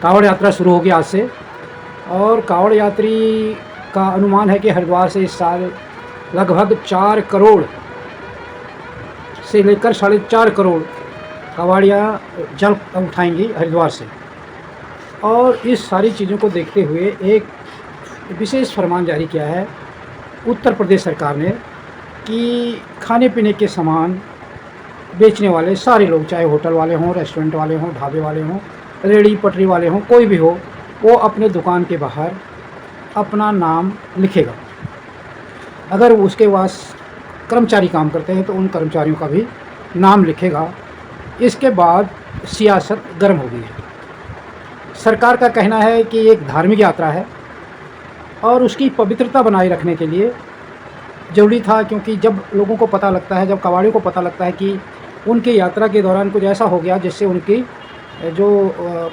कांवड़ यात्रा शुरू होगी आज से। और कांवड़ यात्री का अनुमान है कि हरिद्वार से इस साल लगभग 4 करोड़ से लेकर 4.5 करोड़ कांवड़ियाँ जल उठाएंगी हरिद्वार से। और इस सारी चीज़ों को देखते हुए एक विशेष फरमान जारी किया है उत्तर प्रदेश सरकार ने कि खाने पीने के सामान बेचने वाले सारे लोग, चाहे होटल वाले हों, रेस्टोरेंट वाले हों, ढाबे वाले हों, रेहड़ी पटरी वाले हों, कोई भी हो, वो अपने दुकान के बाहर अपना नाम लिखेगा। अगर उसके पास कर्मचारी काम करते हैं तो उन कर्मचारियों का भी नाम लिखेगा। इसके बाद सियासत गर्म हो गई है। सरकार का कहना है कि एक धार्मिक यात्रा है और उसकी पवित्रता बनाए रखने के लिए ज़रूरी था, क्योंकि जब लोगों को पता लगता है, जब कबाड़ियों को पता लगता है कि उनकी यात्रा के दौरान कुछ ऐसा हो गया जिससे उनकी जो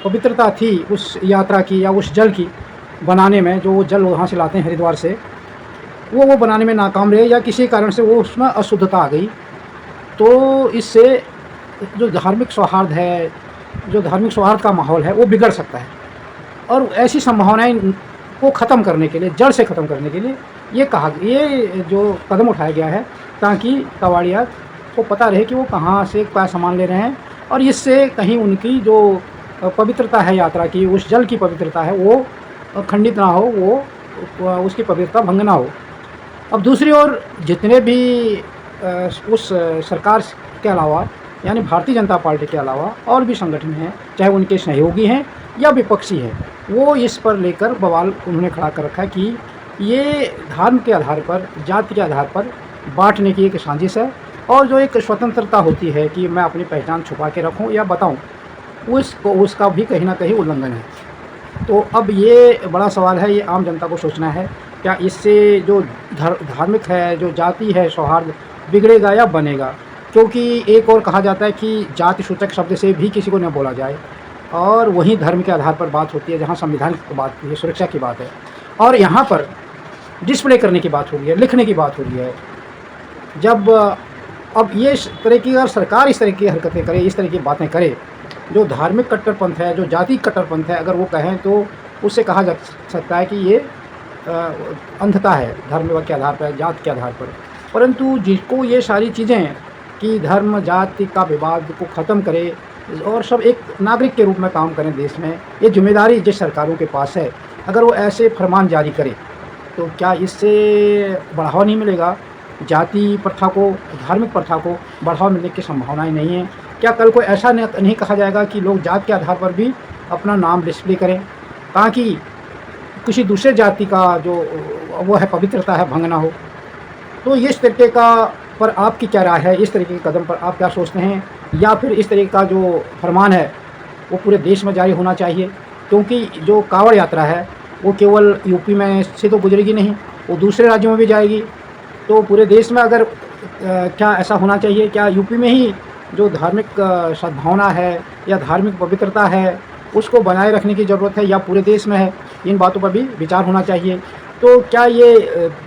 पवित्रता थी उस यात्रा की या उस जल की बनाने में, जो वो जल वहाँ से लाते हैं हरिद्वार से, वो बनाने में नाकाम रहे या किसी कारण से वो उसमें अशुद्धता आ गई, तो इससे जो धार्मिक सौहार्द है, जो धार्मिक सौहार्द का माहौल है, वो बिगड़ सकता है। और ऐसी संभावनाएं को ख़त्म करने के लिए, जड़ से ख़त्म करने के लिए ये जो कदम उठाया गया है, ताकि कबाड़िया को पता रहे कि वो कहाँ से क्या सामान ले रहे हैं और इससे कहीं उनकी जो पवित्रता है यात्रा की, उस जल की पवित्रता है, वो खंडित ना हो, वो उसकी पवित्रता भंग ना हो। अब दूसरी ओर जितने भी उस सरकार के अलावा, यानी भारतीय जनता पार्टी के अलावा और भी संगठन हैं, चाहे उनके सहयोगी हैं या विपक्षी हैं, वो इस पर लेकर बवाल उन्होंने खड़ा कर रखा है कि ये धर्म के आधार पर, जाति के आधार पर बांटने की एक साजिश है और जो एक स्वतंत्रता होती है कि मैं अपनी पहचान छुपा के रखूं या बताऊं, उसका भी कहीं ना कहीं उल्लंघन है। तो अब ये बड़ा सवाल है, ये आम जनता को सोचना है, क्या इससे जो धार्मिक है, जो जाति है, सौहार्द बिगड़ेगा या बनेगा? क्योंकि एक और कहा जाता है कि जाति सूचक शब्द से भी किसी को न बोला जाए, और वहीं धर्म के आधार पर बात होती है, जहाँ संविधान की बात होती है, सुरक्षा की बात है, और यहाँ पर डिस्प्ले करने की बात हो रही है, लिखने की बात हो रही है। जब अब ये इस तरह की, अगर सरकार इस तरह की हरकतें करे, इस तरह की बातें करे, जो धार्मिक कट्टरपंथ है, जो जाति कट्टरपंथ है, अगर वो कहें तो उससे कहा जा सकता है कि ये अंधता है धर्म के आधार पर, जात के आधार पर। परंतु जिसको ये सारी चीज़ें कि धर्म जाति का विवाद को ख़त्म करे और सब एक नागरिक के रूप में काम करें देश में, ये जिम्मेदारी जिस सरकारों के पास है, अगर वो ऐसे फरमान जारी करे तो क्या इससे बढ़ावा नहीं मिलेगा? जाति प्रथा को, धार्मिक प्रथा को बढ़ावा मिलने की संभावनाएं नहीं है। क्या कल को ऐसा नहीं कहा जाएगा कि लोग जात के आधार पर भी अपना नाम डिस्प्ले करें, ताकि किसी दूसरे जाति का जो वो है पवित्रता है भंग ना हो? तो इस तरीके का पर आपकी क्या राय है? इस तरीके के कदम पर आप क्या सोचते हैं? या फिर इस तरीके का जो फरमान है वो पूरे देश में जारी होना चाहिए? क्योंकि जो कांवड़ यात्रा है वो केवल यूपी में से तो गुजरेगी नहीं, वो दूसरे राज्यों में भी जाएगी। तो पूरे देश में अगर क्या ऐसा होना चाहिए? क्या यूपी में ही जो धार्मिक सद्भावना है या धार्मिक पवित्रता है उसको बनाए रखने की ज़रूरत है, या पूरे देश में है? इन बातों पर भी विचार होना चाहिए। तो क्या ये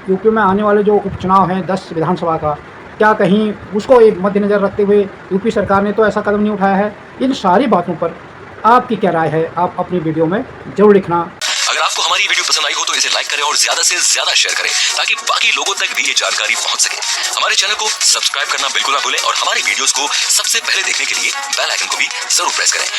यूपी में आने वाले जो उपचुनाव हैं 10 विधानसभा का, क्या कहीं उसको एक मद्देनज़र रखते हुए यूपी सरकार ने तो ऐसा कदम नहीं उठाया है? इन सारी बातों पर आपकी क्या राय है? आप अपनी वीडियो में ज़रूर लिखना। अगर आपको हमारी वीडियो पसंद आई हो तो इसे लाइक करें और ज्यादा से ज्यादा शेयर करें, ताकि बाकी लोगों तक भी ये जानकारी पहुंच सके। हमारे चैनल को सब्सक्राइब करना बिल्कुल ना भूलें और हमारी वीडियोस को सबसे पहले देखने के लिए बेल आइकन को भी जरूर प्रेस करें।